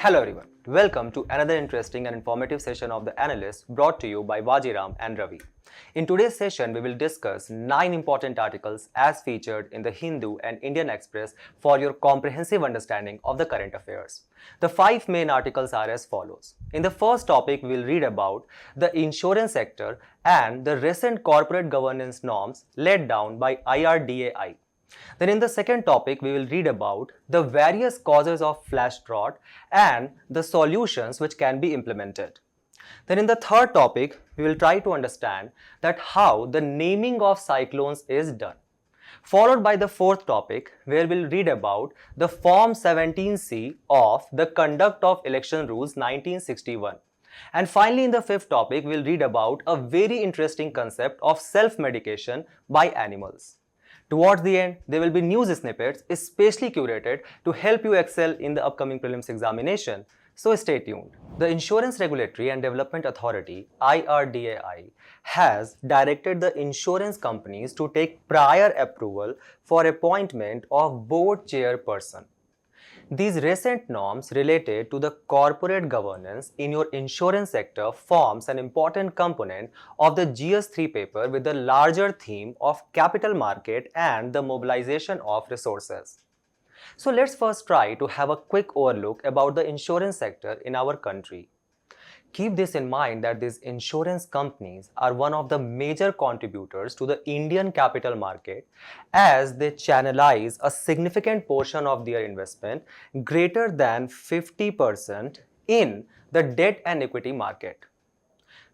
Hello everyone, welcome to another interesting and informative session of the Analyst brought to you by Vajiram and Ravi. In today's session, we will discuss 9 important articles as featured in the Hindu and Indian Express for your comprehensive understanding of the current affairs. The 5 main articles are as follows. In the first topic, we will read about the insurance sector and the recent corporate governance norms laid down by IRDAI. Then in the second topic, we will read about the various causes of flash drought and the solutions which can be implemented. Then in the third topic, we will try to understand that how the naming of cyclones is done. Followed by the fourth topic, where we'll read about the Form 17C of the Conduct of Election Rules 1961. And finally, in the fifth topic, we'll read about a very interesting concept of self-medication by animals. Towards the end, there will be news snippets especially curated to help you excel in the upcoming prelims examination. So stay tuned. The Insurance Regulatory and Development Authority (IRDAI) has directed the insurance companies to take prior approval for appointment of board chairperson. These recent norms related to the corporate governance in your insurance sector forms an important component of the GS3 paper with the larger theme of capital market and the mobilization of resources. So let's first try to have a quick overlook about the insurance sector in our country. Keep this in mind that these insurance companies are one of the major contributors to the Indian capital market as they channelize a significant portion of their investment greater than 50% in the debt and equity market.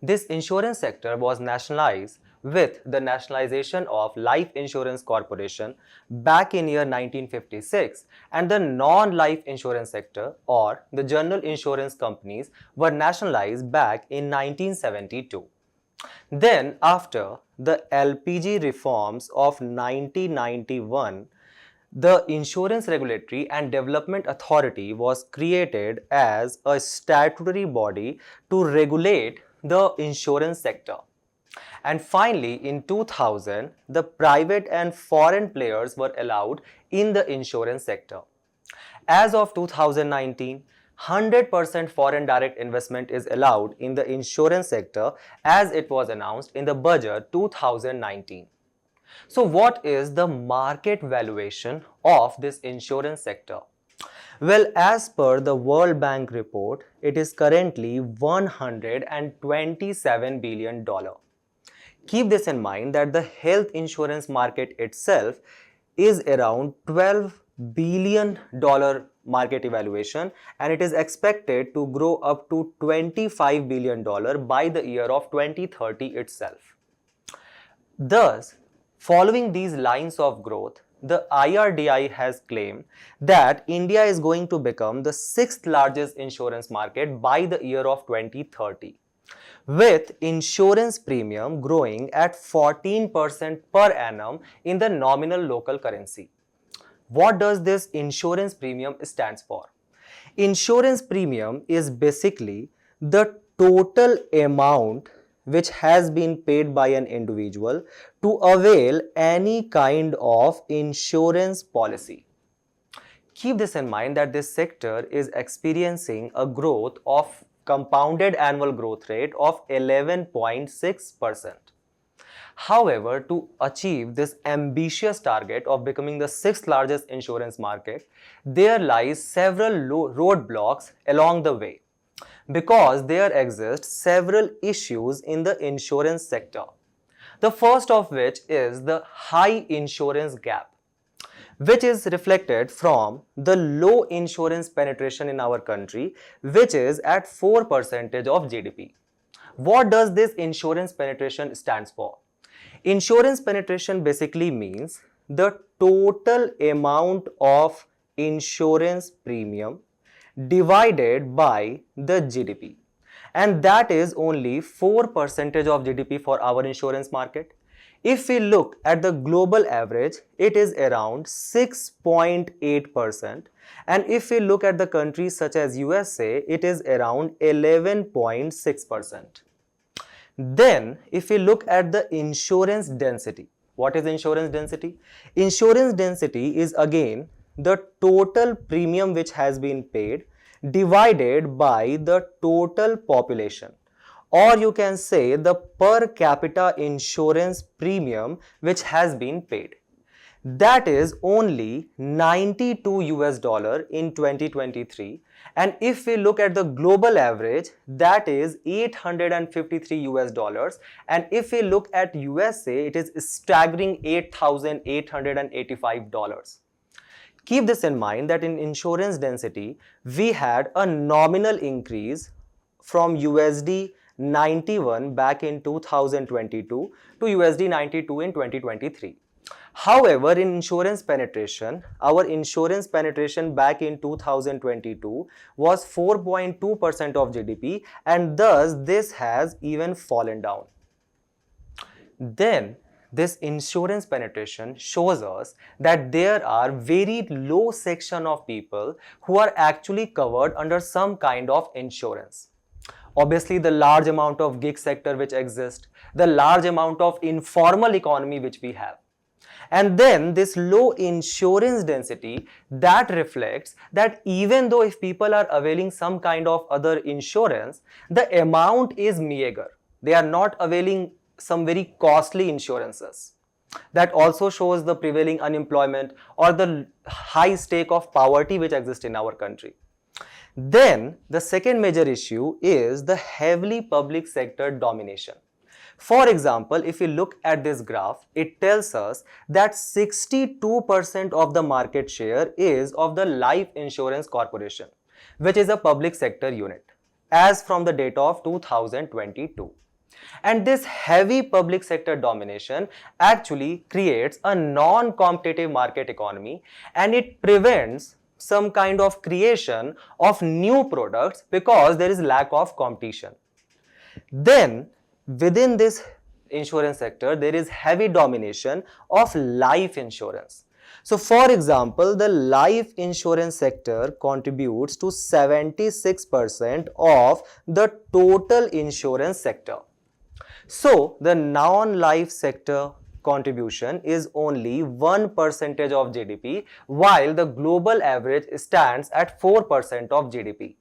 This insurance sector was nationalized with the nationalization of Life Insurance Corporation back in year 1956, and the non-life insurance sector or the general insurance companies were nationalized back in 1972. Then after the LPG reforms of 1991, the Insurance Regulatory and Development Authority was created as a statutory body to regulate the insurance sector. And finally, in 2000, the private and foreign players were allowed in the insurance sector. As of 2019, 100% foreign direct investment is allowed in the insurance sector as it was announced in the budget 2019. So what is the market valuation of this insurance sector? Well, as per the World Bank report, it is currently $127 billion. Keep this in mind that the health insurance market itself is around $12 billion market evaluation, and it is expected to grow up to $25 billion by the year of 2030 itself. Thus, following these lines of growth, the IRDAI has claimed that India is going to become the 6th largest insurance market by the year of 2030, with insurance premium growing at 14% per annum in the nominal local currency. What does this insurance premium stands for? Insurance premium is basically the total amount which has been paid by an individual to avail any kind of insurance policy. Keep this in mind that this sector is experiencing a growth of compounded annual growth rate of 11.6%. However, to achieve this ambitious target of becoming the 6th largest insurance market, there lies several roadblocks along the way, because there exist several issues in the insurance sector. The first of which is the high insurance gap, which is reflected from the low insurance penetration in our country, which is at 4% of GDP. What does this insurance penetration stands for? Insurance penetration basically means the total amount of insurance premium divided by the GDP, and that is only 4% of GDP for our insurance market. If we look at the global average, it is around 6.8%, and if we look at the countries such as USA, it is around 11.6%. Then, if we look at the insurance density, what is insurance density? Insurance density is again the total premium which has been paid divided by the total population, or you can say the per capita insurance premium which has been paid. That is only 92 US dollar in 2023, and if we look at the global average, that is 853 US dollars, and if we look at USA, it is staggering $8,885. Keep this in mind that in insurance density, we had a nominal increase from USD 91 back in 2022 to USD 92 in 2023. However, in insurance penetration, our insurance penetration back in 2022 was 4.2% of GDP, and thus this has even fallen down. Then, this insurance penetration shows us that there are very low section of people who are actually covered under some kind of insurance. Obviously, the large amount of gig sector which exists, the large amount of informal economy which we have. And then this low insurance density, that reflects that even though if people are availing some kind of other insurance, the amount is meager. They are not availing some very costly insurances. That also shows the prevailing unemployment or the high stake of poverty which exists in our country. Then the second major issue is the heavily public sector domination. For example, if you look at this graph, it tells us that 62% of the market share is of the Life Insurance Corporation, which is a public sector unit, as from the data of 2022. And this heavy public sector domination actually creates a non-competitive market economy, and it prevents some kind of creation of new products because there is lack of competition. Then within this insurance sector, there is heavy domination of life insurance. So for example, the life insurance sector contributes to 76% of the total insurance sector. So the non-life sector contribution is only 1% of GDP, while the global average stands at 4% of GDP.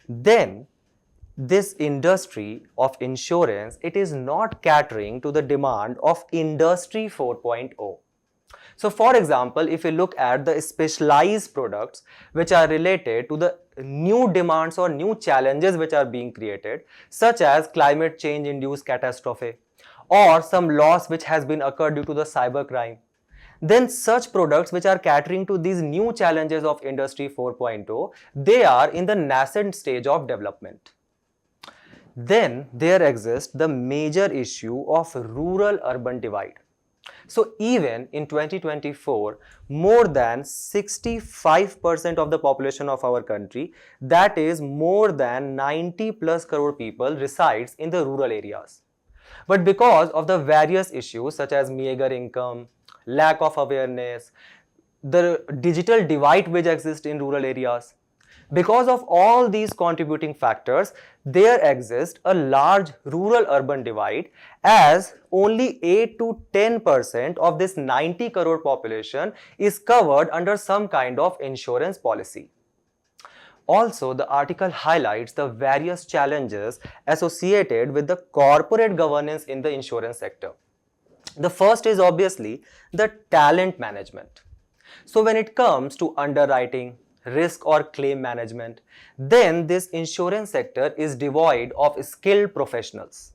Then this industry of insurance, it is not catering to the demand of Industry 4.0. So for example, if you look at the specialized products which are related to the new demands or new challenges which are being created, such as climate change induced catastrophe or some loss which has been occurred due to the cybercrime, then such products which are catering to these new challenges of Industry 4.0, they are in the nascent stage of development. Then there exists the major issue of rural-urban divide. So even in 2024, more than 65% of the population of our country, that is more than 90 plus crore people, resides in the rural areas. But because of the various issues such as meager income, lack of awareness, the digital divide which exists in rural areas, because of all these contributing factors, there exists a large rural-urban divide, as only 8 to 10% of this 90 crore population is covered under some kind of insurance policy. Also, the article highlights the various challenges associated with the corporate governance in the insurance sector. The first is obviously the talent management. So when it comes to underwriting, risk or claim management, then this insurance sector is devoid of skilled professionals.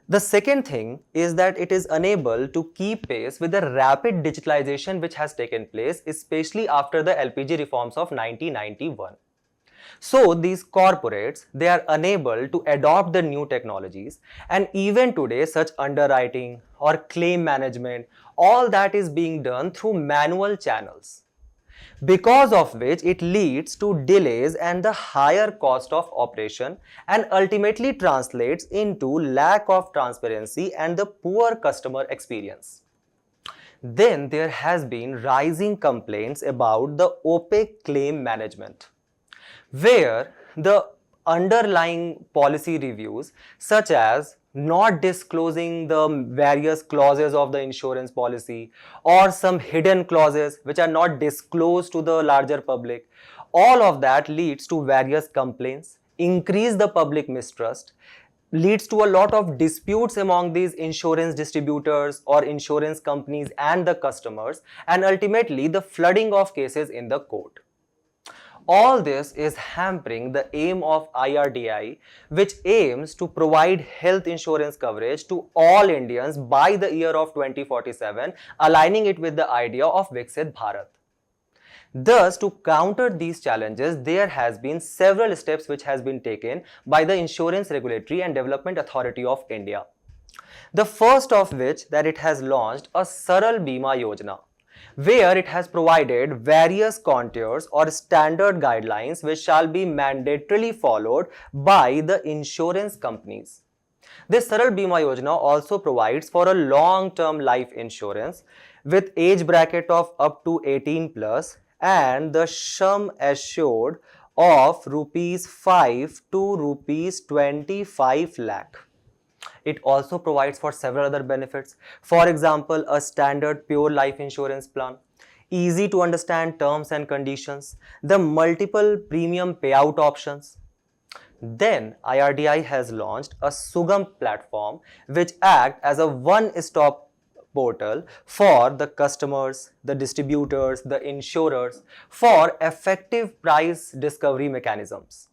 The second thing is that it is unable to keep pace with the rapid digitalization which has taken place, especially after the LPG reforms of 1991. So these corporates, they are unable to adopt the new technologies, and even today such underwriting or claim management, all that is being done through manual channels, because of which it leads to delays and the higher cost of operation, and ultimately translates into lack of transparency and the poor customer experience. Then there has been rising complaints about the opaque claim management, where the underlying policy reviews, such as not disclosing the various clauses of the insurance policy, or some hidden clauses which are not disclosed to the larger public, all of that leads to various complaints, increase the public mistrust, leads to a lot of disputes among these insurance distributors or insurance companies and the customers, and ultimately the flooding of cases in the court. All this is hampering the aim of IRDAI, which aims to provide health insurance coverage to all Indians by the year of 2047, aligning it with the idea of Viksit Bharat. Thus, to counter these challenges, there has been several steps which has been taken by the Insurance Regulatory and Development Authority of India. The first of which that it has launched a Saral Bima Yojana, where it has provided various contours or standard guidelines which shall be mandatorily followed by the insurance companies. This Saral Bima Yojana also provides for a long-term life insurance with age bracket of up to 18 plus and the sum assured of rupees 5 to rupees 25 lakh. It also provides for several other benefits. For example, a standard pure life insurance plan, easy to understand terms and conditions, the multiple premium payout options. Then IRDAI has launched a Sugam platform which acts as a one-stop portal for the customers, the distributors, the insurers for effective price discovery mechanisms.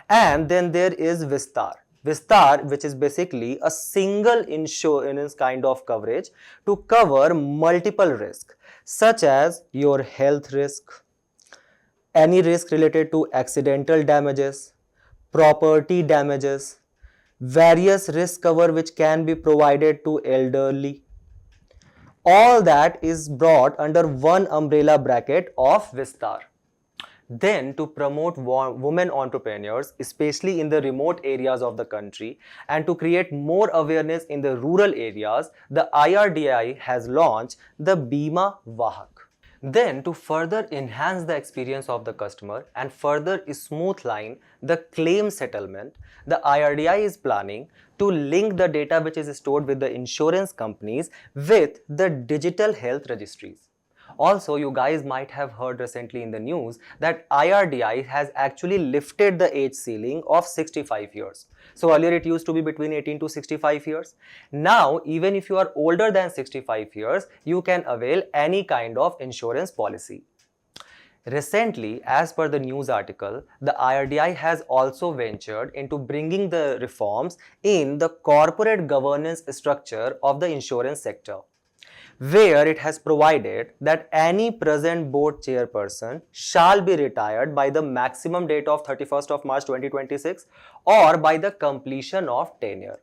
And then there is Vistar. Vistar, which is basically a single insurance kind of coverage to cover multiple risks, such as your health risk, any risk related to accidental damages, property damages, various risk cover which can be provided to elderly. All that is brought under one umbrella bracket of Vistar. Then, to promote women entrepreneurs, especially in the remote areas of the country, and to create more awareness in the rural areas, the IRDAI has launched the Bima Vahak. Then, to further enhance the experience of the customer and further smoothline the claim settlement, the IRDAI is planning to link the data which is stored with the insurance companies with the digital health registries. Also, you guys might have heard recently in the news that IRDAI has actually lifted the age ceiling of 65 years. So earlier it used to be between 18 to 65 years. Now, even if you are older than 65 years, you can avail any kind of insurance policy. Recently, as per the news article, the IRDAI has also ventured into bringing the reforms in the corporate governance structure of the insurance sector, where it has provided that any present board chairperson shall be retired by the maximum date of 31st of March 2026 or by the completion of tenure.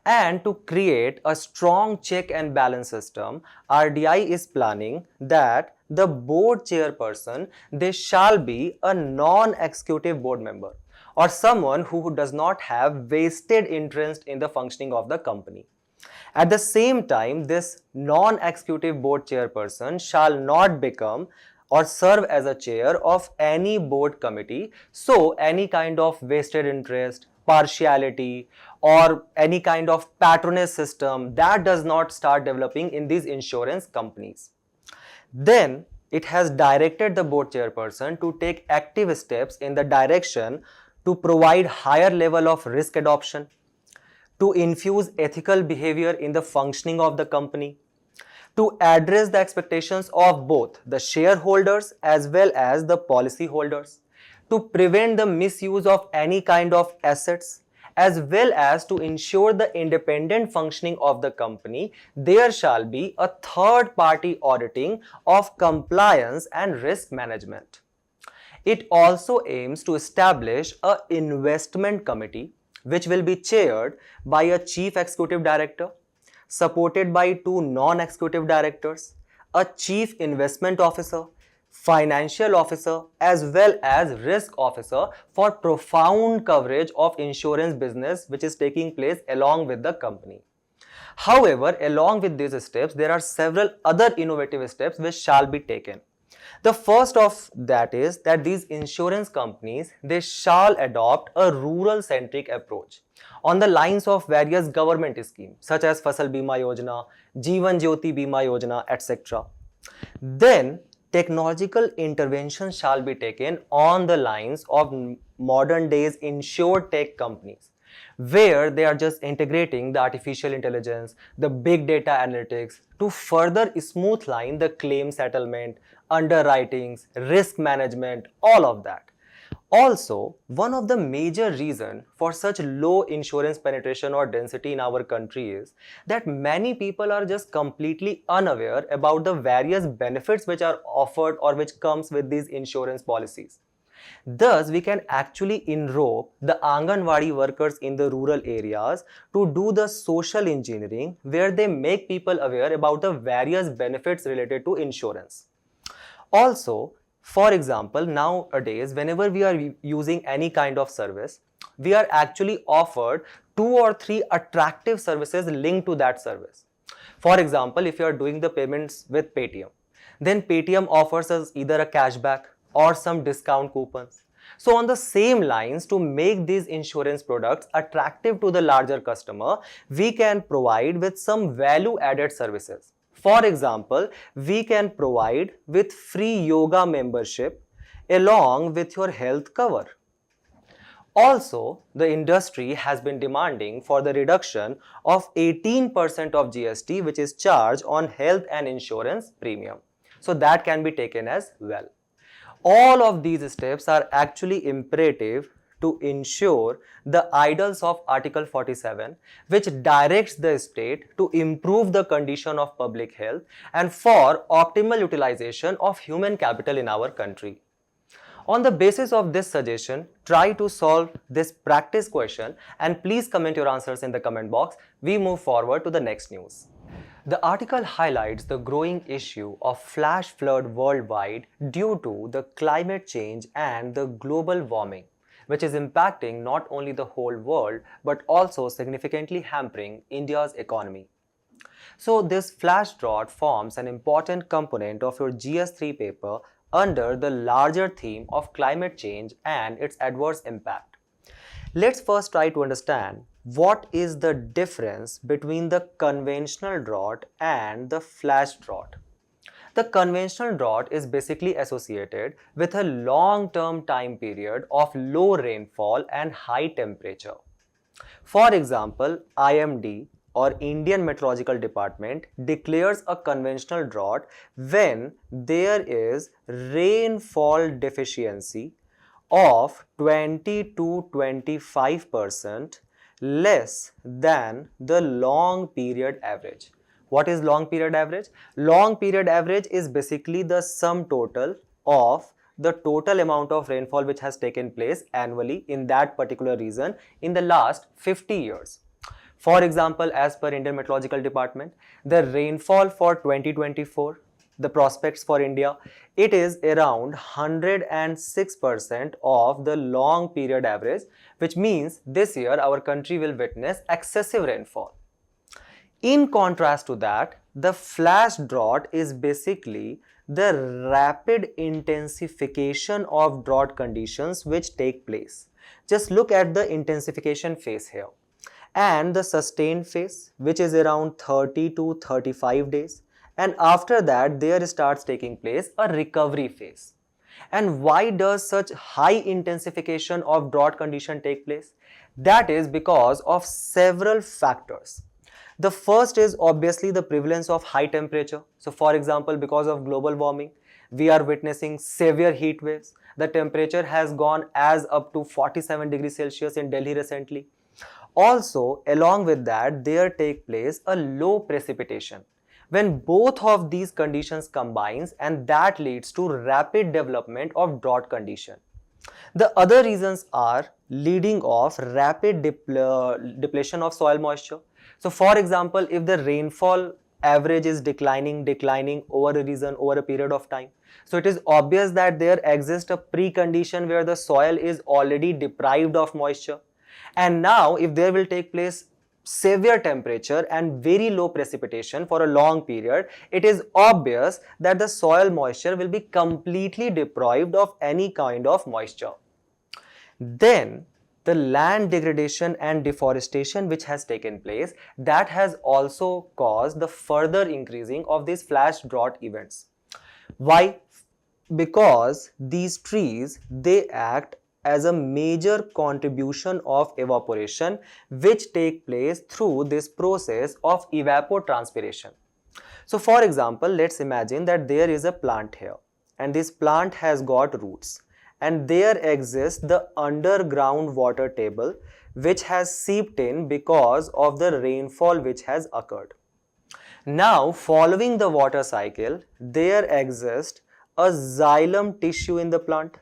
And to create a strong check and balance system, RDI is planning that the board chairperson, they shall be a non-executive board member or someone who does not have vested interest in the functioning of the company. At the same time, this non-executive board chairperson shall not become or serve as a chair of any board committee. So, any kind of vested interest, partiality, or any kind of patronage system that does not start developing in these insurance companies. Then, it has directed the board chairperson to take active steps in the direction to provide higher level of risk adoption, to infuse ethical behavior in the functioning of the company, to address the expectations of both the shareholders as well as the policy holders, to prevent the misuse of any kind of assets, as well as to ensure the independent functioning of the company. There shall be a third-party auditing of compliance and risk management. It also aims to establish an investment committee which will be chaired by a chief executive director, supported by two non-executive directors, a chief investment officer, financial officer, as well as risk officer for profound coverage of insurance business which is taking place along with the company. However, along with these steps, there are several other innovative steps which shall be taken. The first of that is that these insurance companies, they shall adopt a rural-centric approach on the lines of various government schemes such as Fasal Bima Yojana, Jeevan Jyoti Bima Yojana, etc. Then technological intervention shall be taken on the lines of modern days insured tech companies, where they are just integrating the artificial intelligence, the big data analytics to further smoothline the claim settlement, underwritings, risk management, all of that. Also, one of the major reasons for such low insurance penetration or density in our country is that many people are just completely unaware about the various benefits which are offered or which comes with these insurance policies. Thus, we can actually enroll the Anganwadi workers in the rural areas to do the social engineering where they make people aware about the various benefits related to insurance. Also, for example, nowadays, whenever we are using any kind of service, we are actually offered 2 or 3 attractive services linked to that service. For example, if you are doing the payments with Paytm, then Paytm offers us either a cashback or some discount coupons. So on the same lines, to make these insurance products attractive to the larger customer, we can provide with some value added services. For example, we can provide with free yoga membership along with your health cover. Also, the industry has been demanding for the reduction of 18% of GST which is charged on health and insurance premium. So that can be taken as well. All of these steps are actually imperative to ensure the ideals of Article 47, which directs the state to improve the condition of public health and for optimal utilization of human capital in our country. On the basis of this suggestion, try to solve this practice question and please comment your answers in the comment box. We move forward to the next news. The article highlights the growing issue of flash flood worldwide due to the climate change and the global warming, which is impacting not only the whole world but also significantly hampering India's economy. So this flash drought forms an important component of your GS3 paper under the larger theme of climate change and its adverse impact. Let's first try to understand what is the difference between the conventional drought and the flash drought. The conventional drought is basically associated with a long-term time period of low rainfall and high temperature. For example, IMD or Indian Meteorological Department declares a conventional drought when there is rainfall deficiency of 20 to 25% less than the long period average. What is long period average? Long period average is basically the sum total of the total amount of rainfall which has taken place annually in that particular region in the last 50 years. For example, as per Indian Meteorological Department, the rainfall for 2024, the prospects for India, it is around 106% of the long period average, which means this year our country will witness excessive rainfall. In contrast to that, the flash drought is basically the rapid intensification of drought conditions which take place. Just look at the intensification phase here and the sustained phase, which is around 30 to 35 days. And after that, there starts taking place a recovery phase. And why does such high intensification of drought condition take place? That is because of several factors. The first is obviously the prevalence of high temperature. So for example, because of global warming, we are witnessing severe heat waves. The temperature has gone as up to 47 degrees Celsius in Delhi recently. Also, along with that, there take place a low precipitation. When both of these conditions combines, and that leads to rapid development of drought condition. The other reasons are leading of rapid depletion of soil moisture. So for example, if the rainfall average is declining over a region over a period of time, so it is obvious that there exists a precondition where the soil is already deprived of moisture. And now if there will take place severe temperature and very low precipitation for a long period, it is obvious that the soil moisture will be completely deprived of any kind of moisture. Then the land degradation and deforestation which has taken place, that has also caused the further increasing of these flash drought events. Why? because these trees, they act as a major contribution of evaporation which take place through this process of evapotranspiration. So for example, let's imagine that there is a plant here and this plant has got roots, and there exists the underground water table which has seeped in because of the rainfall which has occurred. Now, following the water cycle, there exists a xylem tissue in the plant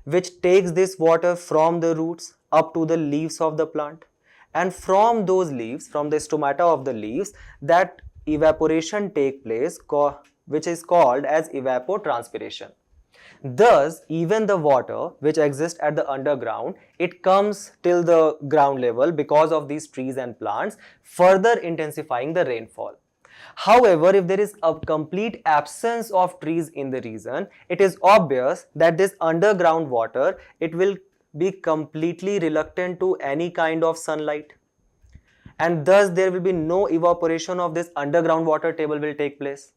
which takes this water from the roots up to the leaves of the plant, and from those leaves, from the stomata of the leaves, that evaporation take place which is called as evapotranspiration. Thus, even the water which exists at the underground, it comes till the ground level because of these trees and plants, further intensifying the rainfall. However, if there is a complete absence of trees in the region, it is obvious that this underground water, it will be completely reluctant to any kind of sunlight, and thus there will be no evaporation of this underground water table will take place.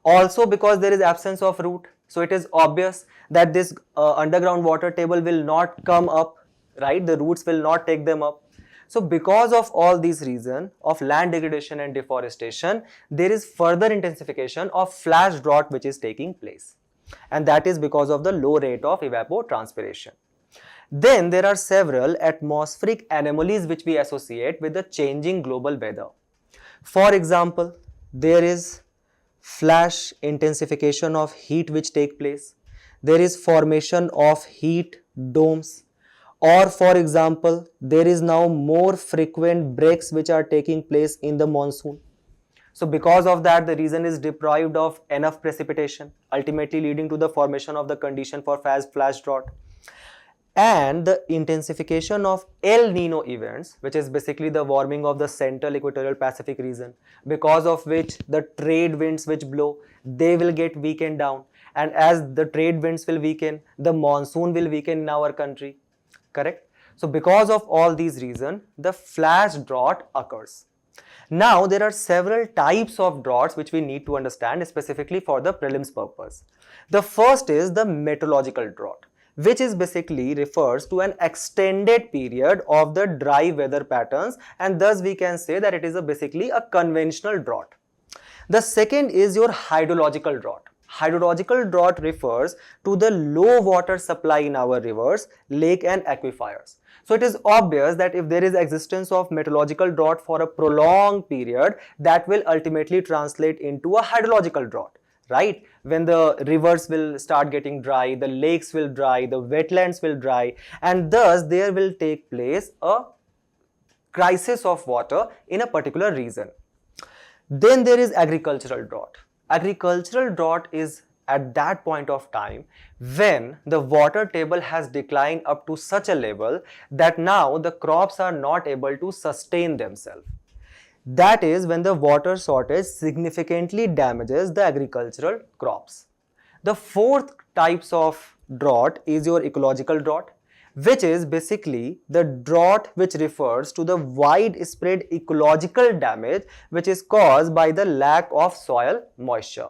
Also, because there is absence of root, so it is obvious that this underground water table will not come up, right? The roots will not take them up. So because of all these reasons of land degradation and deforestation, there is further intensification of flash drought which is taking place, and that is because of the low rate of evapotranspiration. Then there are several atmospheric anomalies which we associate with the changing global weather. For example, there is flash intensification of heat which take place. There is formation of heat domes, or for example, there is now more frequent breaks which are taking place in the monsoon. So because of that, the region is deprived of enough precipitation, ultimately leading to the formation of the condition for flash drought. And the intensification of El Nino events, which is basically the warming of the central equatorial Pacific region, because of which the trade winds which blow, they will get weakened down, and as the trade winds will weaken, the monsoon will weaken in our country, correct? So because of all these reasons, the flash drought occurs. Now there are several types of droughts which we need to understand specifically for the prelims purpose. The first is the meteorological drought, which is basically refers to an extended period of the dry weather patterns, and thus we can say that it is basically a conventional drought. The second is your hydrological drought. Hydrological drought refers to the low water supply in our rivers, lake and aquifers. So it is obvious that if there is existence of meteorological drought for a prolonged period, that will ultimately translate into a hydrological drought, right? When the rivers will start getting dry, the lakes will dry, the wetlands will dry, and thus there will take place a crisis of water in a particular region. Then there is agricultural drought. Agricultural drought is at that point of time when the water table has declined up to such a level that now the crops are not able to sustain themselves. That is when the water shortage significantly damages the agricultural crops. The fourth types of drought is your ecological drought, which is basically the drought which refers to the widespread ecological damage which is caused by the lack of soil moisture.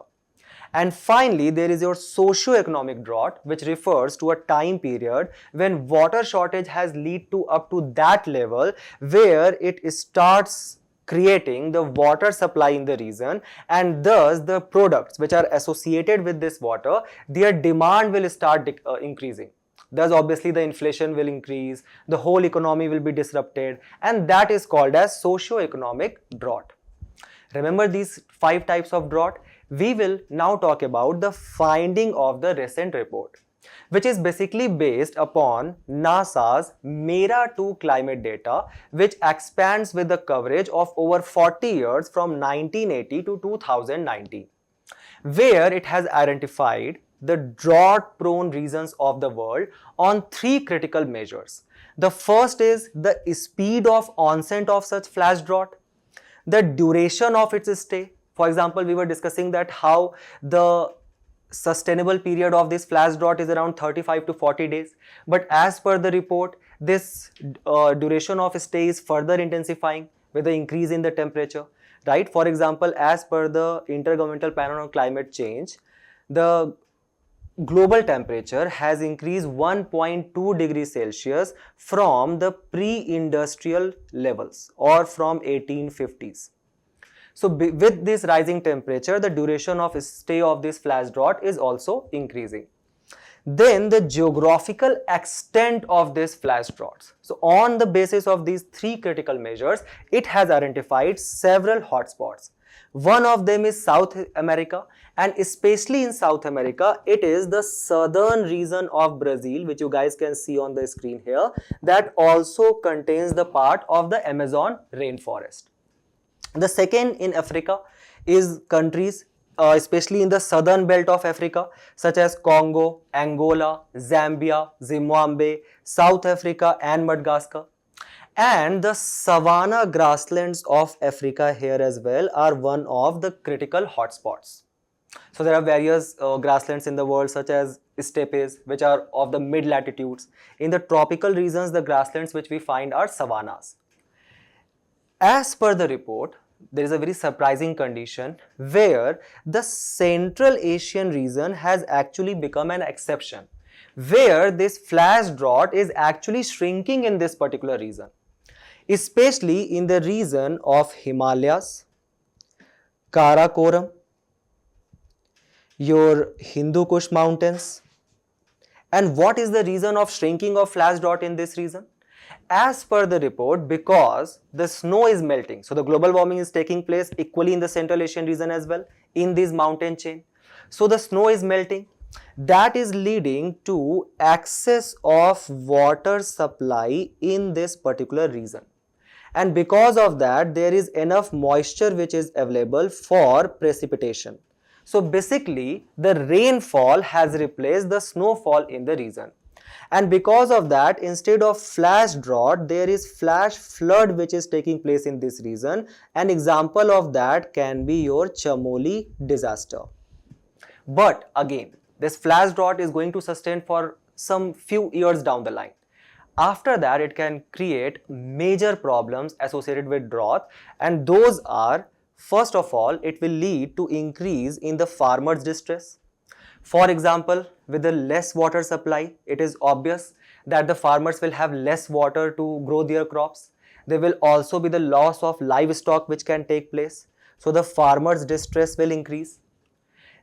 And finally, there is your socio-economic drought, which refers to a time period when water shortage has led to up to that level where it starts creating the water supply in the region, and thus the products which are associated with this water, their demand will start increasing. Thus obviously the inflation will increase, the whole economy will be disrupted, and that is called as socio-economic drought. Remember these 5 types of drought? We will now talk about the finding of the recent report, which is basically based upon NASA's MERA-2 climate data, which expands with the coverage of over 40 years from 1980 to 2019, where it has identified the drought-prone regions of the world on 3 critical measures. The first is the speed of onset of such flash drought, the duration of its stay. For example, we were discussing that how the sustainable period of this flash drought is around 35 to 40 days. But as per the report, this duration of stay is further intensifying with the increase in the temperature, right? For example, as per the Intergovernmental Panel on Climate Change, the global temperature has increased 1.2 degrees Celsius from the pre-industrial levels or from 1850s. So with this rising temperature, the duration of stay of this flash drought is also increasing. Then the geographical extent of this flash droughts. So on the basis of these three critical measures, it has identified several hotspots. One of them is South America, and especially in South America, it is the southern region of Brazil, which you guys can see on the screen here, that also contains the part of the Amazon rainforest. The second in Africa is countries especially in the southern belt of Africa, such as Congo, Angola, Zambia, Zimbabwe, South Africa and Madagascar. And the savanna grasslands of Africa here as well are one of the critical hotspots. So there are various grasslands in the world such as steppes, which are of the mid latitudes. In the tropical regions, the grasslands which we find are savannas. As per the report, there is a very surprising condition where the Central Asian region has actually become an exception, where this flash drought is actually shrinking in this particular region, especially in the region of Himalayas, Karakoram, your Hindu Kush mountains. And what is the reason of shrinking of flash drought in this region? As per the report, because the snow is melting, so the global warming is taking place equally in the Central Asian region as well, in this mountain chain. So the snow is melting, that is leading to excess of water supply in this particular region. And because of that, there is enough moisture which is available for precipitation. So basically, the rainfall has replaced the snowfall in the region. And because of that, instead of flash drought, there is flash flood which is taking place in this region. An example of that can be your Chamoli disaster. But again, this flash drought is going to sustain for some few years down the line. After that, it can create major problems associated with drought, and those are, first of all, it will lead to increase in the farmers' distress. For example, with the less water supply, it is obvious that the farmers will have less water to grow their crops. There will also be the loss of livestock which can take place. So the farmers' distress will increase.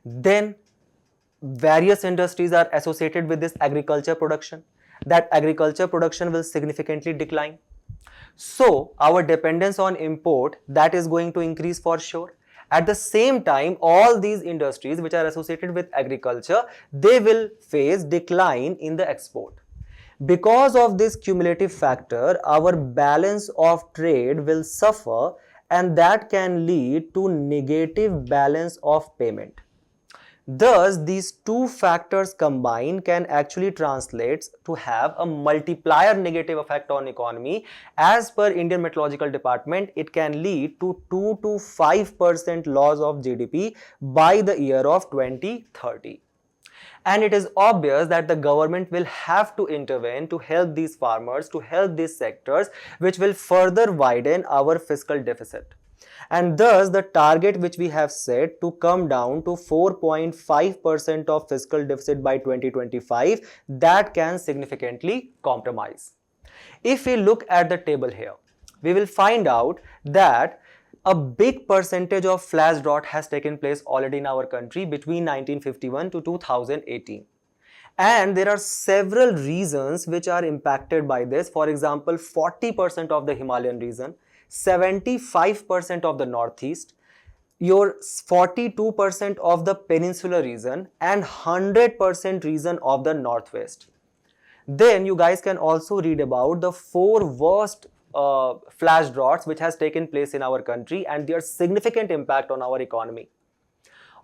Then various industries are associated with this agriculture production. That agriculture production will significantly decline. So our dependence on import, that is going to increase for sure. At the same time, all these industries which are associated with agriculture, they will face decline in the export. Because of this cumulative factor, our balance of trade will suffer, and that can lead to negative balance of payment. Thus, these two factors combined can actually translate to have a multiplier negative effect on economy. As per Indian Meteorological Department, it can lead to 2 to 5% loss of GDP by the year of 2030. And it is obvious that the government will have to intervene to help these farmers, to help these sectors, which will further widen our fiscal deficit. And thus the target which we have set to come down to 4.5% of fiscal deficit by 2025, that can significantly compromise. If we look at the table here, we will find out that a big percentage of flash drought has taken place already in our country between 1951 to 2018. And there are several regions which are impacted by this. For example, 40% of the Himalayan region, 75% of the northeast, your 42% of the peninsular region, and 100% region of the northwest. Then you guys can also read about the 4 worst flash droughts which has taken place in our country and their significant impact on our economy.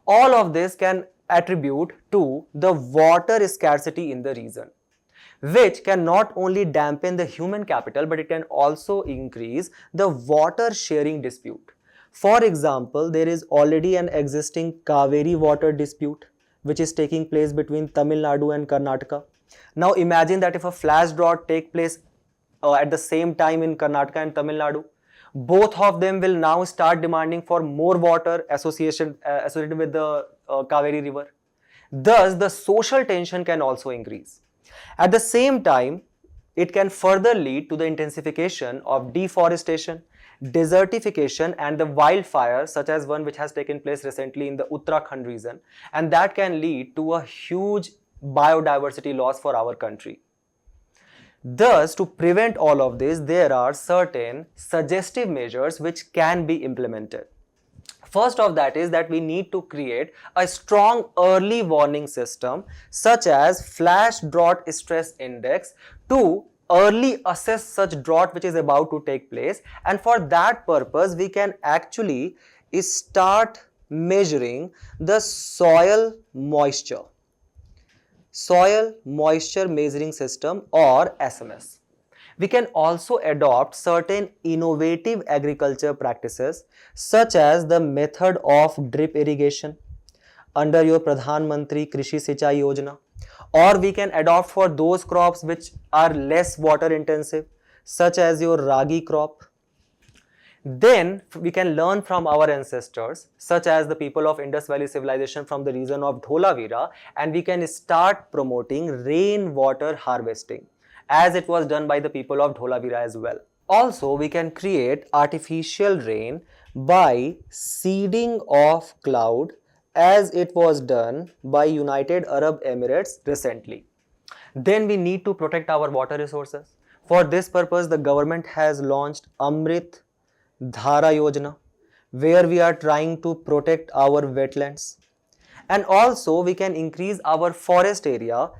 All of this can attribute to the water scarcity in the region, which can not only dampen the human capital, but it can also increase the water sharing dispute. For example, there is already an existing Kaveri water dispute which is taking place between Tamil Nadu and Karnataka. Now imagine that if a flash drought takes place at the same time in Karnataka and Tamil Nadu, both of them will now start demanding for more water associated with the Kaveri river. Thus, the social tension can also increase. At the same time, it can further lead to the intensification of deforestation, desertification and the wildfires such as one which has taken place recently in the Uttarakhand region, and that can lead to a huge biodiversity loss for our country. Thus, to prevent all of this, there are certain suggestive measures which can be implemented. First of that is that we need to create a strong early warning system such as flash drought stress index to early assess such drought which is about to take place, and for that purpose we can actually start measuring the soil moisture measuring system or SMS. We can also adopt certain innovative agriculture practices such as the method of drip irrigation under your Pradhan Mantri Krishi Sinchai Yojana, or we can adopt for those crops which are less water intensive such as your ragi crop. Then we can learn from our ancestors such as the people of Indus Valley civilization from the region of Dholavira, and we can start promoting rainwater harvesting as it was done by the people of Dholavira as well. Also, we can create artificial rain by seeding of cloud as it was done by United Arab Emirates recently. Then we need to protect our water resources. For this purpose, the government has launched Amrit Dhara Yojana, where we are trying to protect our wetlands. And also we can increase our forest area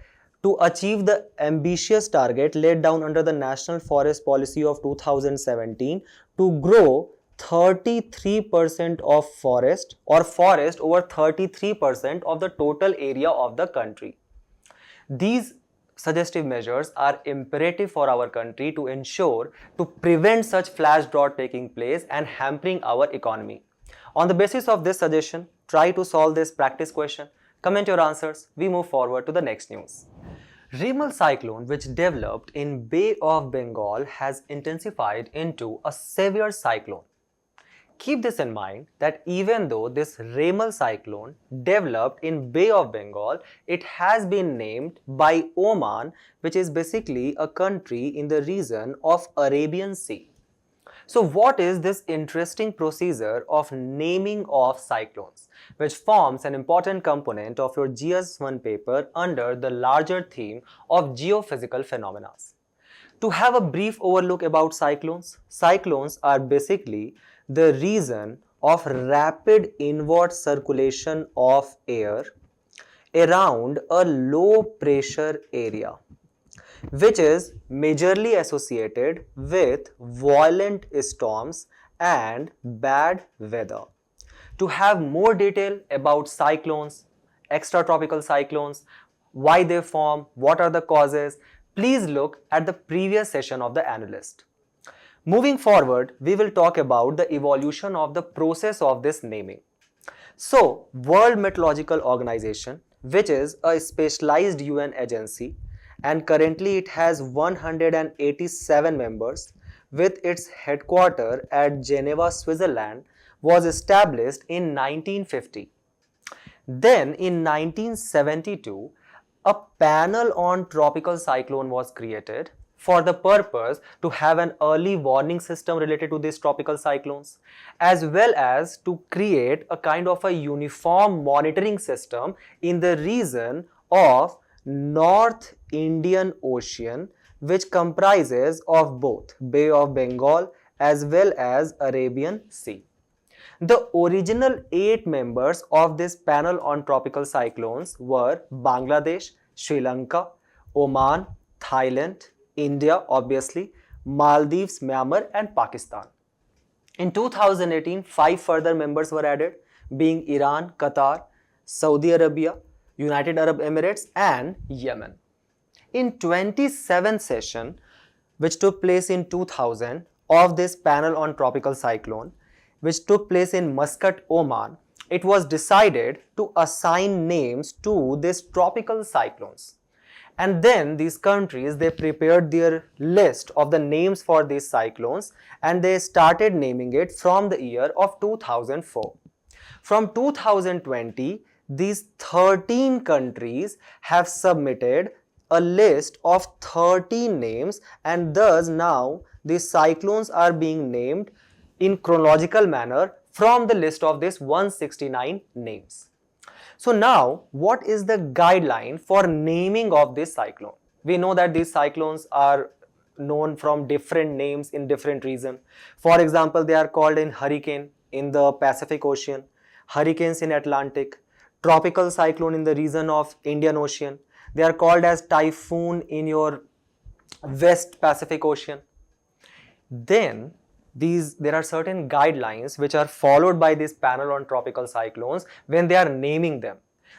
to achieve the ambitious target laid down under the National Forest Policy of 2017 to grow 33% of forest over 33% of the total area of the country. These suggestive measures are imperative for our country to ensure to prevent such flash drought taking place and hampering our economy. On the basis of this suggestion, try to solve this practice question. Comment your answers. We move forward to the next news. Remal cyclone which developed in Bay of Bengal has intensified into a severe cyclone. Keep this in mind that even though this Remal cyclone developed in Bay of Bengal, it has been named by Oman, which is basically a country in the region of Arabian Sea. So what is this interesting procedure of naming of cyclones, which forms an important component of your GS1 paper under the larger theme of geophysical phenomena? To have a brief overlook about cyclones, cyclones are basically the region of rapid inward circulation of air around a low pressure area, which is majorly associated with violent storms and bad weather. To have more detail about cyclones, extratropical cyclones, why they form, what are the causes, please look at the previous session of the Analyst. Moving forward, we will talk about the evolution of the process of this naming. So, World Meteorological Organization, which is a specialized UN agency, and currently it has 187 members with its headquarters at Geneva, Switzerland, was established in 1950. Then in 1972, a panel on tropical cyclone was created for the purpose to have an early warning system related to these tropical cyclones, as well as to create a kind of a uniform monitoring system in the region of North Indian Ocean, which comprises of both Bay of Bengal as well as Arabian Sea. The original 8 members of this panel on tropical cyclones were Bangladesh, Sri Lanka, Oman, Thailand, India obviously, Maldives, Myanmar and Pakistan. In 2018, 5 further members were added, being Iran, Qatar, Saudi Arabia, United Arab Emirates and Yemen. In 27th session, which took place in 2000 of this panel on tropical cyclone, which took place in Muscat, Oman, it was decided to assign names to these tropical cyclones. And then these countries, they prepared their list of the names for these cyclones and they started naming it from the year of 2004. From 2020, these 13 countries have submitted a list of 13 names, and thus now these cyclones are being named in chronological manner from the list of these 169 names. So now, what is the guideline for naming of this cyclone? We know that these cyclones are known from different names in different regions. For example, they are called in hurricane in the Pacific Ocean, hurricanes in Atlantic, tropical cyclone in the region of Indian Ocean. They are called as typhoon in your West Pacific Ocean. Then there are certain guidelines which are followed by this panel on tropical cyclones when they are naming them.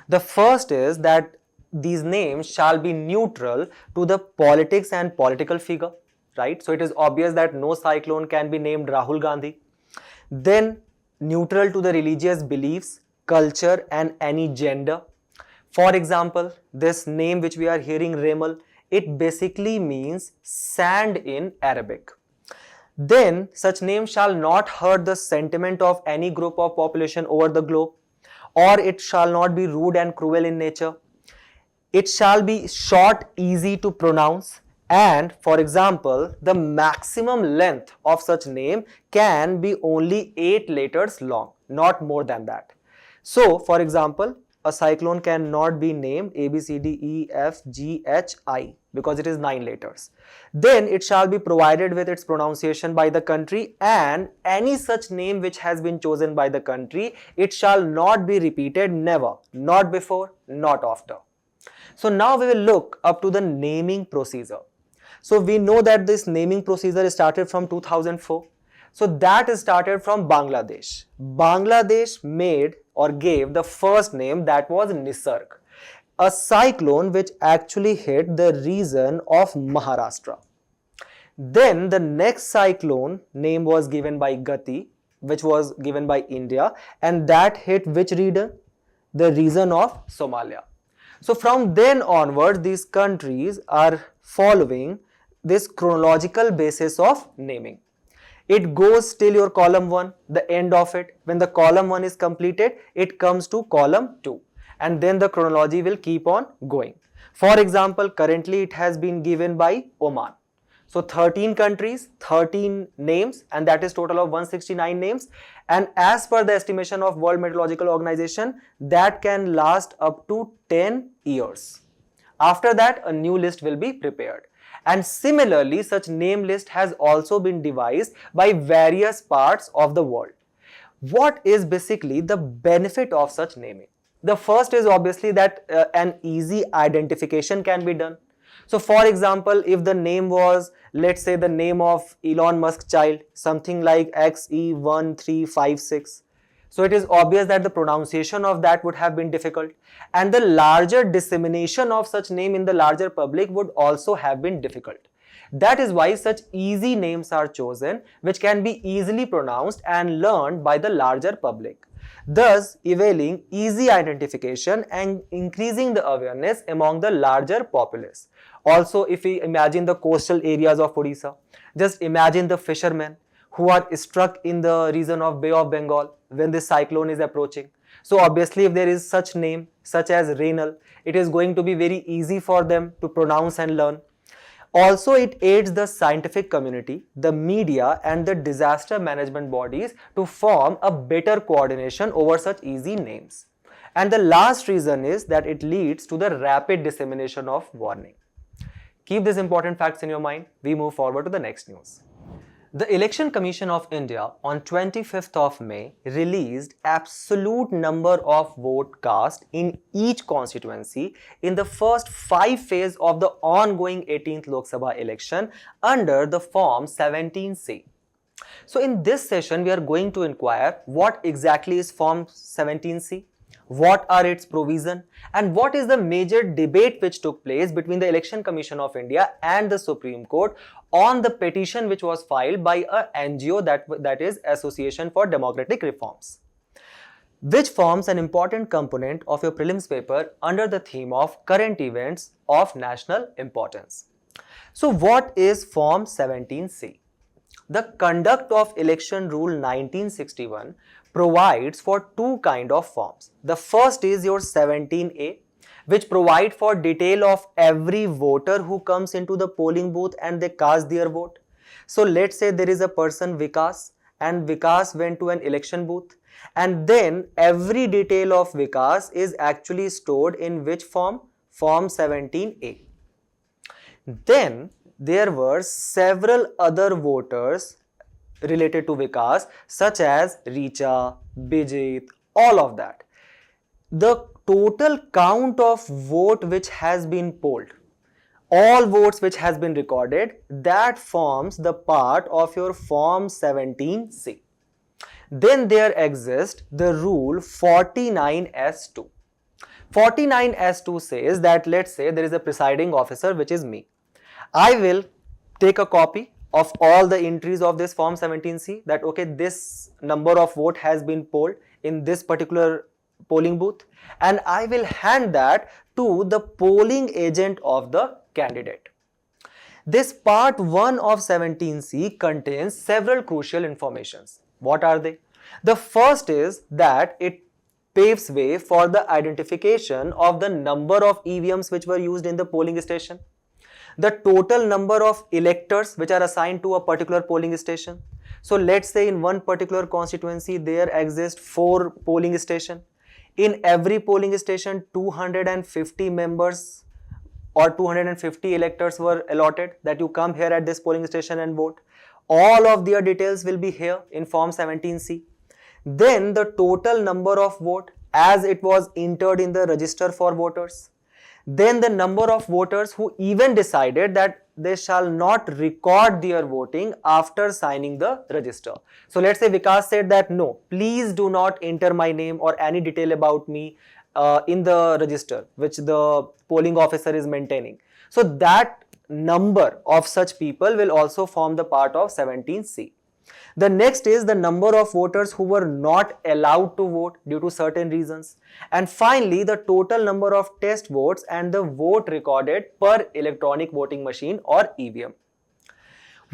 The first is that these names shall be neutral to the politics and political figure, right? So it is obvious that no cyclone can be named Rahul Gandhi. Then neutral to the religious beliefs, culture and any gender. For example, this name which we are hearing, Remal, it basically means sand in Arabic. Then such name shall not hurt the sentiment of any group of population over the globe, or it shall not be rude and cruel in nature. It shall be short, easy to pronounce, and for example, the maximum length of such name can be only 8 letters long, not more than that. So, for example, a cyclone cannot be named A, B, C, D, E, F, G, H, I because it is 9 letters. Then it shall be provided with its pronunciation by the country, and any such name which has been chosen by the country, it shall not be repeated, never, not before, not after. So now we will look up to the naming procedure. So we know that this naming procedure started from 2004. So that started from Bangladesh. Bangladesh made or gave the first name, that was Nisarg, a cyclone which actually hit the region of Maharashtra. Then the next cyclone name was given by Gati, which was given by India, and that hit which region? The region of Somalia. So from then onwards, these countries are following this chronological basis of naming. It goes till your column 1, the end of it. When the column 1 is completed, it comes to column 2, and then the chronology will keep on going. For example, currently it has been given by Oman. So 13 countries, 13 names, and that is total of 169 names. And as per the estimation of World Meteorological Organization, that can last up to 10 years. After that, a new list will be prepared. And similarly, such name list has also been devised by various parts of the world. What is basically the benefit of such naming? The first is obviously that an easy identification can be done. So for example, if the name was, let's say the name of Elon Musk's child, something like XE1356. So it is obvious that the pronunciation of that would have been difficult, and the larger dissemination of such name in the larger public would also have been difficult. That is why such easy names are chosen, which can be easily pronounced and learned by the larger public, thus availing easy identification and increasing the awareness among the larger populace. Also, if we imagine the coastal areas of Odisha, just imagine the fishermen who are struck in the region of Bay of Bengal when this cyclone is approaching. So obviously, if there is such name such as Rainal, it is going to be very easy for them to pronounce and learn. Also, it aids the scientific community, the media and the disaster management bodies to form a better coordination over such easy names. And the last reason is that it leads to the rapid dissemination of warning. Keep these important facts in your mind. We move forward to the next news. The Election Commission of India on 25th of May released absolute number of vote cast in each constituency in the first 5 phases of the ongoing 18th Lok Sabha election under the Form 17C. So in this session, we are going to inquire what exactly is Form 17C, what are its provisions, and what is the major debate which took place between the Election Commission of India and the Supreme Court on the petition which was filed by a NGO, that is Association for Democratic Reforms, which forms an important component of your prelims paper under the theme of current events of national importance. So what is Form 17C? The Conduct of Election Rule 1961 provides for two kind of forms. The first is your 17A, which provide for detail of every voter who comes into the polling booth and they cast their vote. So let's say there is a person Vikas, and Vikas went to an election booth, and then every detail of Vikas is actually stored in which form? Form 17A. Then there were several other voters related to Vikas, such as Richa, Bijit, all of that. The total count of vote which has been polled, all votes which has been recorded, that forms the part of your form 17C. Then there exists the rule 49S2. 49S2 says that, let's say there is a presiding officer which is me. I will take a copy of all the entries of this form 17C, that okay, this number of vote has been polled in this particular polling booth, and I will hand that to the polling agent of the candidate. This part 1 of 17C contains several crucial informations. What are they? The first is that it paves way for the identification of the number of EVMs which were used in the polling station, the total number of electors which are assigned to a particular polling station. So let's say in one particular constituency there exist 4 polling stations. In every polling station 250 members or 250 electors were allotted, that you come here at this polling station and vote. All of their details will be here in form 17C. Then the total number of vote as it was entered in the register for voters. Then the number of voters who even decided that they shall not record their voting after signing the register. So let's say Vikas said that no, please do not enter my name or any detail about me in the register which the polling officer is maintaining. So that number of such people will also form the part of 17C. The next is the number of voters who were not allowed to vote due to certain reasons. And finally, the total number of test votes and the vote recorded per electronic voting machine or EVM.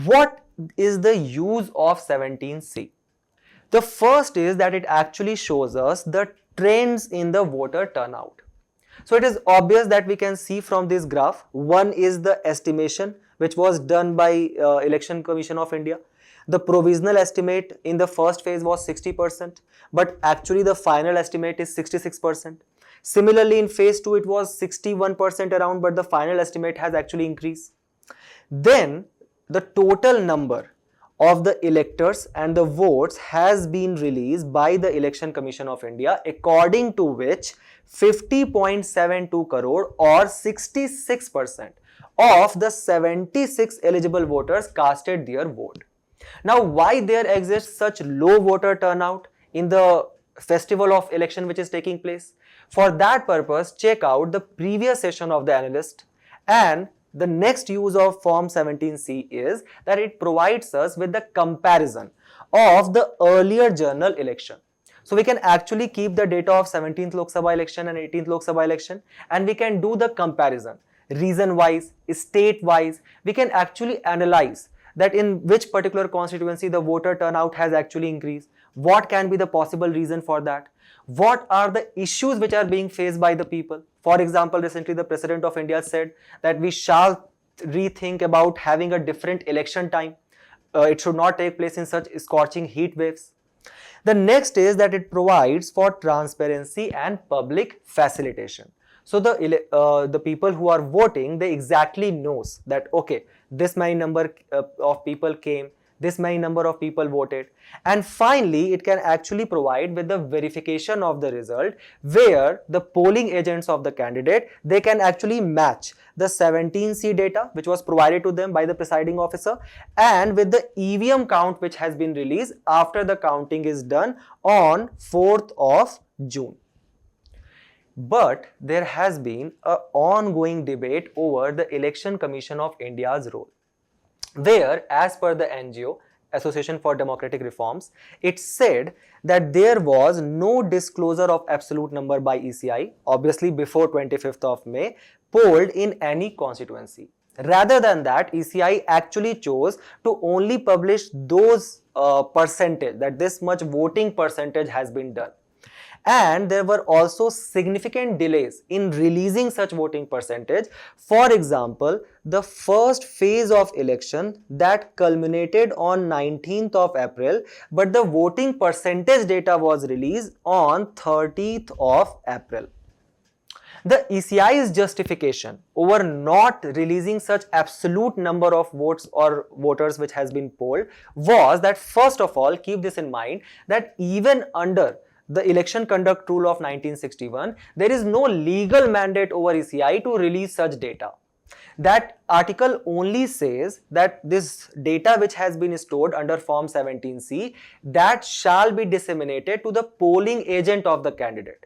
What is the use of 17C? The first is that it actually shows us the trends in the voter turnout. So it is obvious that we can see from this graph. One is the estimation which was done by Election Commission of India. The provisional estimate in the first phase was 60%, but actually the final estimate is 66%. Similarly, in phase 2 it was 61% around, but the final estimate has actually increased. Then the total number of the electors and the votes has been released by the Election Commission of India, according to which 50.72 crore or 66% of the 76 eligible voters casted their vote. Now, why there exists such low voter turnout in the festival of election which is taking place? For that purpose, check out the previous session of the Analyst. And the next use of Form 17C is that it provides us with the comparison of the earlier general election. So we can actually keep the data of 17th Lok Sabha election and 18th Lok Sabha election, and we can do the comparison region wise, state wise. We can actually analyze that in which particular constituency the voter turnout has actually increased. What can be the possible reason for that? What are the issues which are being faced by the people? For example, recently the President of India said that we shall rethink about having a different election time. It should not take place in such scorching heat waves. The next is that it provides for transparency and public facilitation. So the people who are voting, they exactly knows that okay, this many number of people came, this many number of people voted. And finally, it can actually provide with the verification of the result, where the polling agents of the candidate, they can actually match the 17C data which was provided to them by the presiding officer and with the EVM count which has been released after the counting is done on 4th of June. But there has been an ongoing debate over the Election Commission of India's role, where as per the NGO, Association for Democratic Reforms, it said that there was no disclosure of absolute number by ECI, obviously before 25th of May, polled in any constituency. Rather than that, ECI actually chose to only publish those percentage, that this much voting percentage has been done. And there were also significant delays in releasing such voting percentage. For example, the first phase of election that culminated on 19th of April, but the voting percentage data was released on 30th of April. The ECI's justification over not releasing such absolute number of votes or voters which has been polled was that, first of all, keep this in mind, that even under the election conduct rule of 1961, there is no legal mandate over ECI to release such data. That article only says that this data which has been stored under Form 17C, that shall be disseminated to the polling agent of the candidate,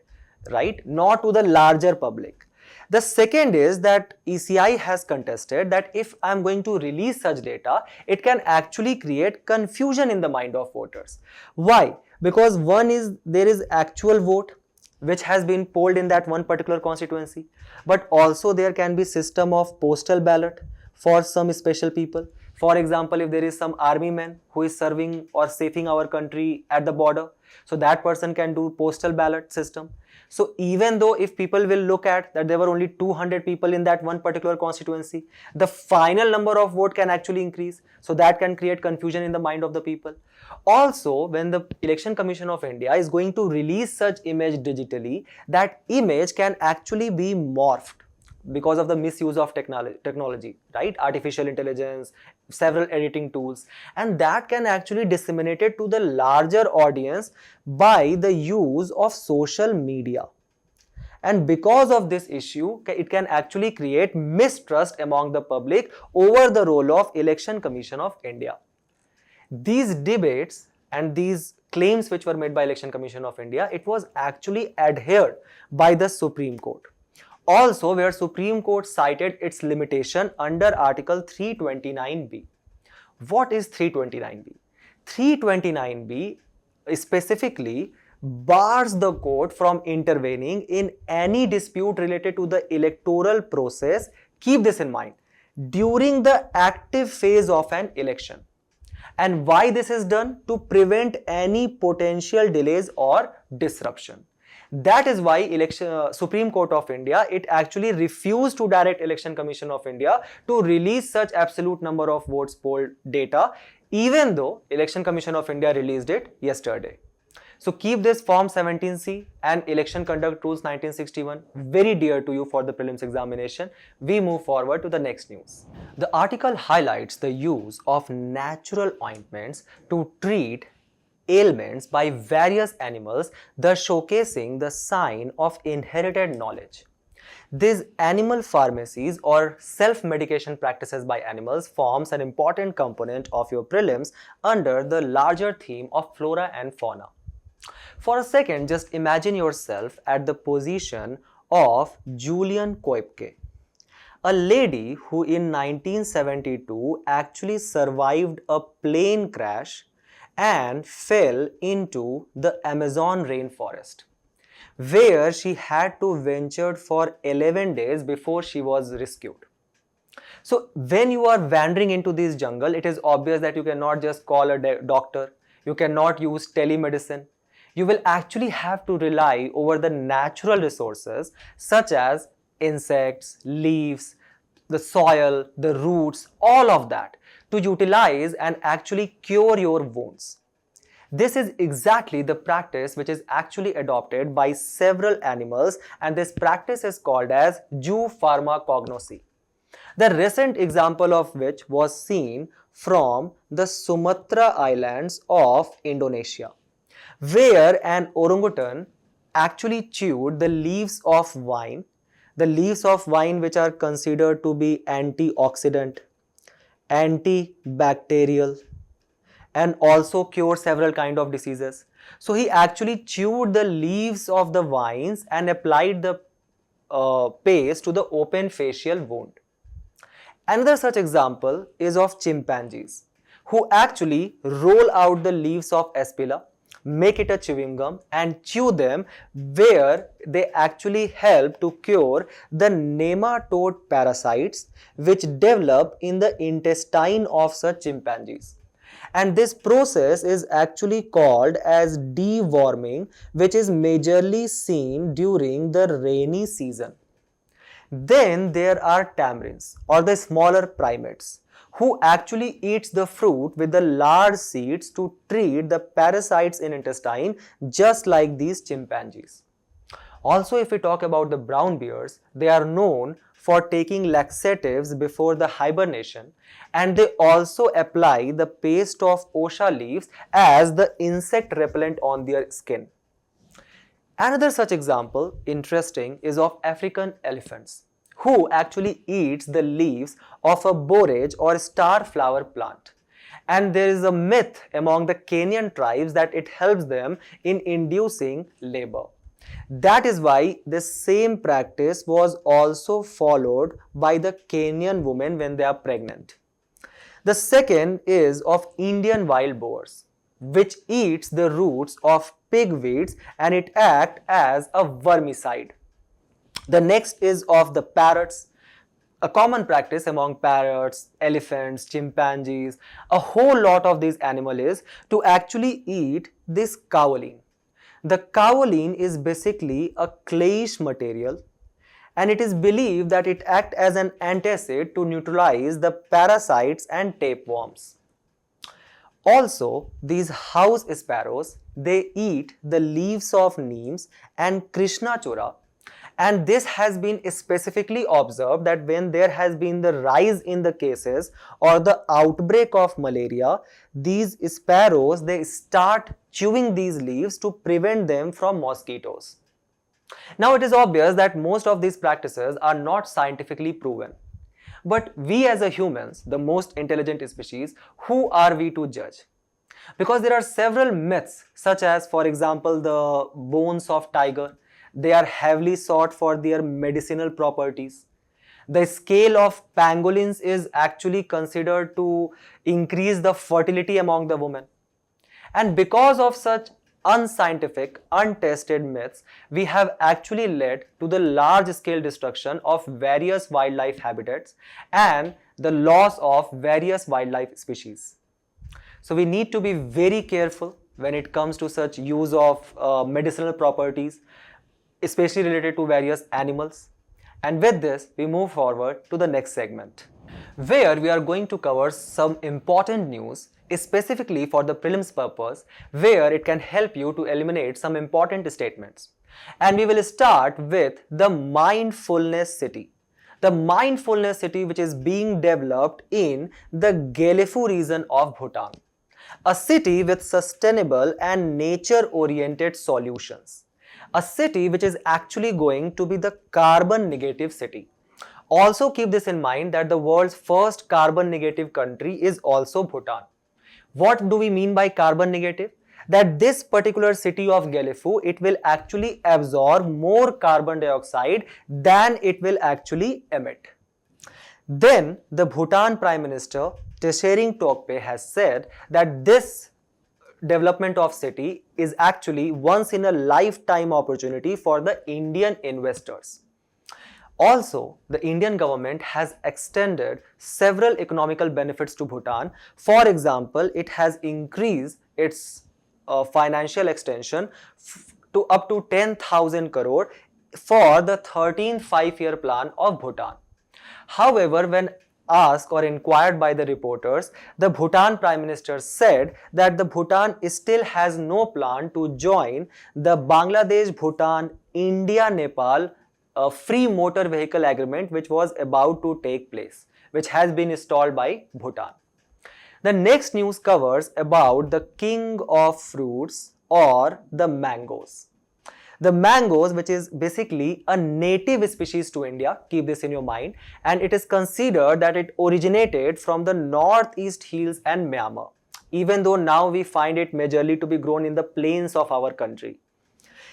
right? Not to the larger public. The second is that ECI has contested that if I am going to release such data, it can actually create confusion in the mind of voters. Why? Because one is, there is actual vote which has been polled in that one particular constituency, but also there can be system of postal ballot for some special people. For example, if there is some army man who is serving or saving our country at the border, so that person can do postal ballot system. So even though if people will look at that there were only 200 people in that one particular constituency, the final number of vote can actually increase. So that can create confusion in the mind of the people. Also, when the Election Commission of India is going to release such image digitally, that image can actually be morphed because of the misuse of technology, right? Artificial intelligence, several editing tools, and that can actually disseminate it to the larger audience by the use of social media. And because of this issue, it can actually create mistrust among the public over the role of Election Commission of India. These debates and these claims which were made by Election Commission of India, it was actually adhered by the Supreme Court. Also, where Supreme Court cited its limitation under Article 329B. What is 329B? 329B specifically bars the court from intervening in any dispute related to the electoral process, keep this in mind, during the active phase of an election. And why this is done? To prevent any potential delays or disruption. That is why Supreme Court of India, it actually refused to direct Election Commission of India to release such absolute number of votes polled data, even though Election Commission of India released it yesterday. So keep this Form 17C and Election Conduct Rules 1961 very dear to you for the prelims examination. We move forward to the next news. The article highlights the use of natural ointments to treat ailments by various animals, thus showcasing the sign of inherited knowledge. These animal pharmacies or self-medication practices by animals forms an important component of your prelims under the larger theme of flora and fauna. For a second, just imagine yourself at the position of Julian Koepke, a lady who in 1972 actually survived a plane crash and fell into the Amazon rainforest, where she had to venture for 11 days before she was rescued. So when you are wandering into this jungle, it is obvious that you cannot just call a doctor, you cannot use telemedicine. You will actually have to rely over the natural resources such as insects, leaves, the soil, the roots, all of that to utilize and actually cure your wounds. This is exactly the practice which is actually adopted by several animals, and this practice is called as zoopharmacognosy. The recent example of which was seen from the Sumatra Islands of Indonesia, where an orangutan actually chewed the leaves of wine which are considered to be antioxidant, antibacterial, and also cure several kind of diseases. So he actually chewed the leaves of the vines and applied the paste to the open facial wound. Another such example is of chimpanzees, who actually roll out the leaves of aspilla make it a chewing gum and chew them, where they actually help to cure the nematode parasites which develop in the intestine of such chimpanzees. And this process is actually called as deworming, which is majorly seen during the rainy season. Then there are tamarins, or the smaller primates, who actually eats the fruit with the large seeds to treat the parasites in intestine, just like these chimpanzees. Also, if we talk about the brown bears, they are known for taking laxatives before the hibernation, and they also apply the paste of osha leaves as the insect repellent on their skin. Another such example, interesting, is of African elephants, who actually eats the leaves of a borage or star flower plant. And there is a myth among the Kenyan tribes that it helps them in inducing labor. That is why this same practice was also followed by the Kenyan women when they are pregnant. The second is of Indian wild boars, which eats the roots of pigweeds and it acts as a vermicide. The next is of the parrots. A common practice among parrots, elephants, chimpanzees, a whole lot of these animals is to actually eat this kaolin. The kaolin is basically a clayish material, and it is believed that it acts as an antacid to neutralize the parasites and tapeworms. Also, these house sparrows, they eat the leaves of neems and krishnachura, and this has been specifically observed that when there has been the rise in the cases or the outbreak of malaria, these sparrows, they start chewing these leaves to prevent them from mosquitoes. Now it is obvious that most of these practices are not scientifically proven. But we as a humans, the most intelligent species, who are we to judge? Because there are several myths, such as, for example, the bones of tiger. They are heavily sought for their medicinal properties. The scale of pangolins is actually considered to increase the fertility among the women. And because of such unscientific, untested myths, we have actually led to the large-scale destruction of various wildlife habitats and the loss of various wildlife species. So we need to be very careful when it comes to such use of medicinal properties, especially related to various animals. And with this, we move forward to the next segment, where we are going to cover some important news specifically for the prelims purpose, where it can help you to eliminate some important statements. And we will start with the mindfulness city. The mindfulness city, which is being developed in the Gyelephu region of Bhutan. A city with sustainable and nature-oriented solutions. A city which is actually going to be the carbon negative city. Also keep this in mind that the world's first carbon negative country is also Bhutan. What do we mean by carbon negative? That this particular city of Gyelephu, it will actually absorb more carbon dioxide than it will actually emit. Then the Bhutan Prime Minister Tshering Tokpe has said that this development of city is actually once in a lifetime opportunity for the Indian investors. Also, the Indian government has extended several economical benefits to Bhutan. For example, it has increased its financial extension to up to 10,000 crore for the 13th 5-year plan of Bhutan. However, when asked or inquired by the reporters, the Bhutan Prime Minister said that the Bhutan still has no plan to join the Bangladesh-Bhutan-India-Nepal free motor vehicle agreement which was about to take place, which has been installed by Bhutan. The next news covers about the king of fruits or the mangoes. The mangoes, which is basically a native species to India, keep this in your mind, and it is considered that it originated from the northeast hills and Myanmar, even though now we find it majorly to be grown in the plains of our country.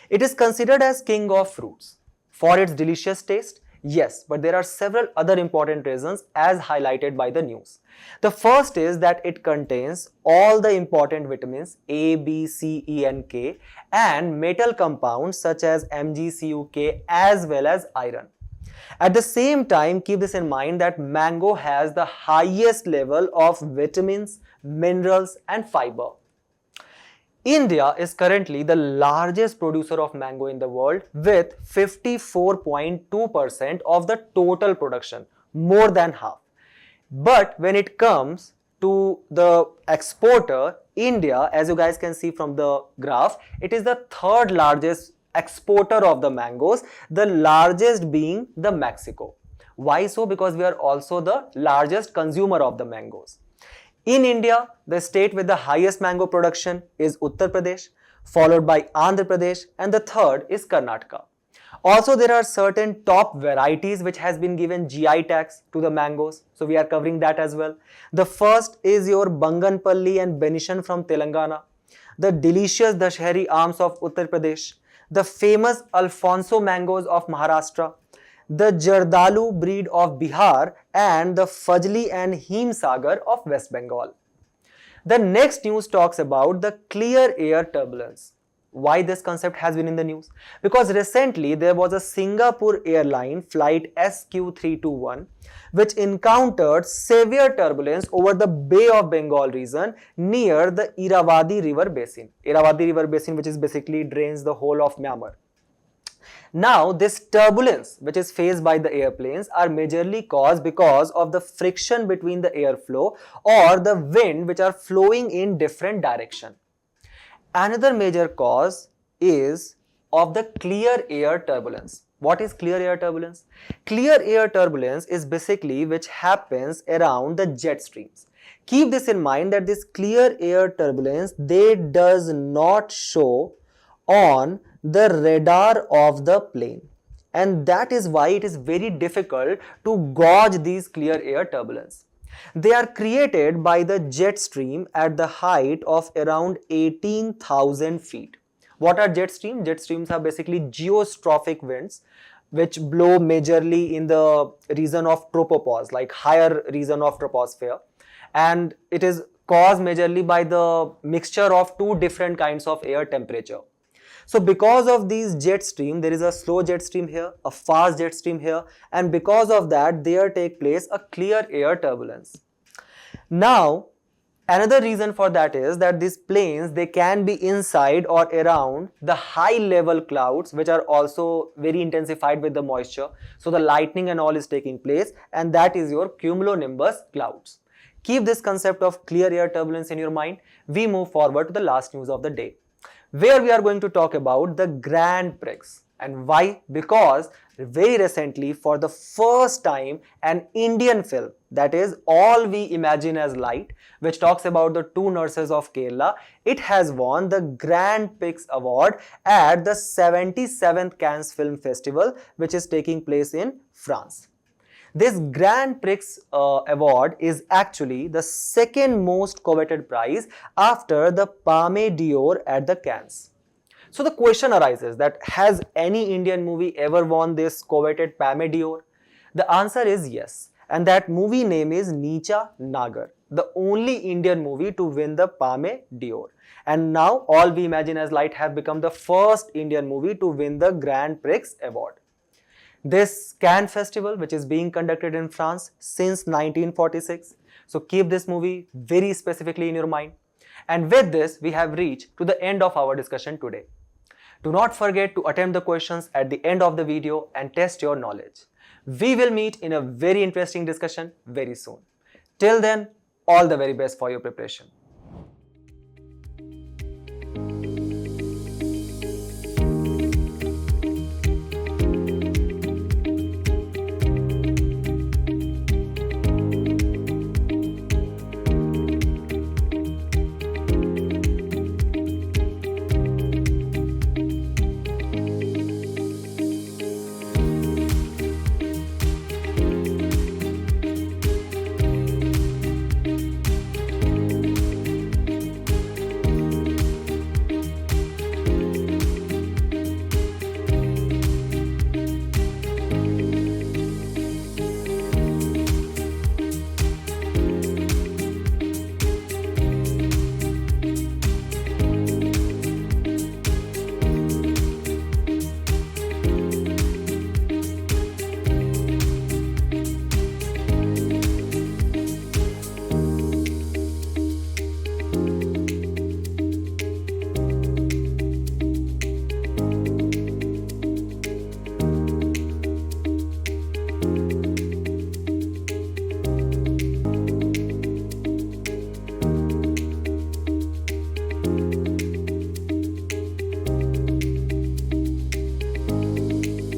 It is considered as king of fruits for its delicious taste, Yes, but there are several other important reasons as highlighted by the news. The first is that it contains all the important vitamins A, B, C, E and K and metal compounds such as MgCuK as well as iron. At the same time, keep this in mind that mango has the highest level of vitamins, minerals and fiber. India is currently the largest producer of mango in the world with 54.2% of the total production, more than half. But when it comes to the exporter, India, as you guys can see from the graph, it is the third largest exporter of the mangoes, the largest being the Mexico. Why so? Because we are also the largest consumer of the mangoes. In India, the state with the highest mango production is Uttar Pradesh, followed by Andhra Pradesh, and the third is Karnataka. Also, there are certain top varieties which has been given GI tags to the mangoes. So, we are covering that as well. The first is your Banganpalli and Benishan from Telangana, the delicious Dashehri Aams of Uttar Pradesh, the famous Alfonso mangoes of Maharashtra, the Jardalu breed of Bihar and the Fajli and Himsagar of West Bengal. The next news talks about the clear air turbulence. Why this concept has been in the news? Because recently there was a Singapore airline flight SQ321 which encountered severe turbulence over the Bay of Bengal region near the Irrawaddy River Basin. Irrawaddy River Basin which is basically drains the whole of Myanmar. Now, this turbulence which is faced by the airplanes are majorly caused because of the friction between the airflow or the wind which are flowing in different direction. Another major cause is of the clear air turbulence. What is clear air turbulence? Clear air turbulence is basically which happens around the jet streams. Keep this in mind that this clear air turbulence, they does not show on the radar of the plane, and that is why it is very difficult to gauge these clear air turbulence. They are created by the jet stream at the height of around 18,000 feet. What are jet streams? Jet streams are basically geostrophic winds which blow majorly in the region of tropopause, like higher region of troposphere, and it is caused majorly by the mixture of two different kinds of air temperature. So because of these jet stream, there is a slow jet stream here, a fast jet stream here, and because of that there take place a clear air turbulence. Now, another reason for that is that these planes, they can be inside or around the high level clouds which are also very intensified with the moisture. So the lightning and all is taking place, and that is your cumulonimbus clouds. Keep this concept of clear air turbulence in your mind. We move forward to the last news of the day, where we are going to talk about the Grand Prix. And why? Because very recently, for the first time, an Indian film, that is All We Imagine as Light, which talks about the two nurses of Kerala, it has won the Grand Prix award at the 77th Cannes Film Festival, which is taking place in France. This Grand Prix award is actually the second most coveted prize after the Palme d'Or at the Cannes. So the question arises that has any Indian movie ever won this coveted Palme d'Or? The answer is yes, and that movie name is Neecha Nagar, the only Indian movie to win the Palme d'Or. And now All We Imagine as Light have become the first Indian movie to win the Grand Prix award. This Cannes festival, which is being conducted in France since 1946. So keep this movie very specifically in your mind. And with this, we have reached to the end of our discussion today. Do not forget to attempt the questions at the end of the video and test your knowledge. We will meet in a very interesting discussion very soon. Till then, all the very best for your preparation.